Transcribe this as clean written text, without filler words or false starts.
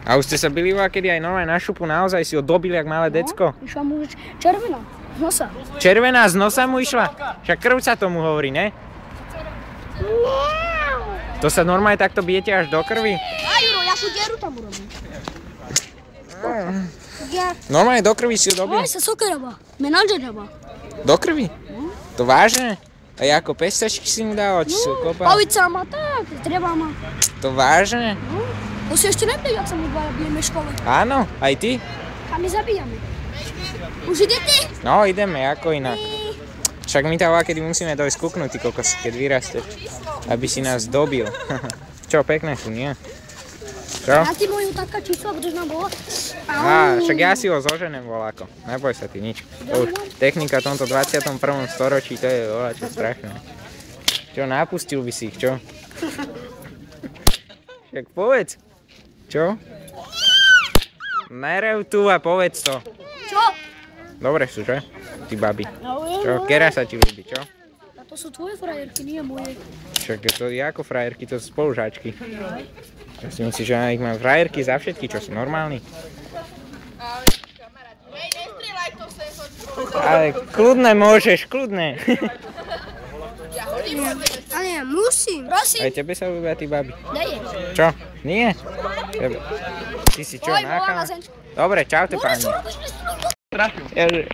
A už ste sa bili kedy aj normálne na šupu, naozaj si ho dobili jak malé decko? Išla mu červená z nosa. Červená z nosa mu išla? Však krv sa tomu hovorí, ne? To sa normálne takto bijete až do krvi? A Juro, ja tú dieru tam urobím. Normálne do krvi si ho dobil? Aj sa sokeraba, menažeraba. Do krvi? To vážne? A ako pestačky si mu dával, či si ho kopal? Pavica má tak, treba ma. To vážne? To si ešte nevedel, jak sa my dvaja bijeme v škole. Áno, aj ty? A my zabíjame. Už idete? No, ideme, ako inak. Však my tam kedy musíme dojsť kúknúť, ty kokos, keď vyrasteš. Aby si nás dobil. Čo, pekné sú, nie? Čo? A ty moju taká čísla, budeš nám volať? Však ja si ho zoženem voľako. Neboj sa ty, nič. To už technika v tomto 21. storočí, to je voľačo strašné. Čo, napustil by si ich, čo? Však povedz. Čo? Nerev tu a povedz to. Čo? Dobre sú, že? Ty babi. Čo, kera sa ti ľúbi, čo? A to sú tvoje frajerky, nie moje. Však to je ako frajerky, to sú spolužáčky. Ja si myslíš, že ja ich mám frajerky za všetky, čo sú normálni? Ale kľudne môžeš, kľudne. Ale ja musím. Prosím. Aj tebe sa ľúbia tí babi. Nie. Čo? Nie? Ty si čo, náchala? Dobre, čaute páni.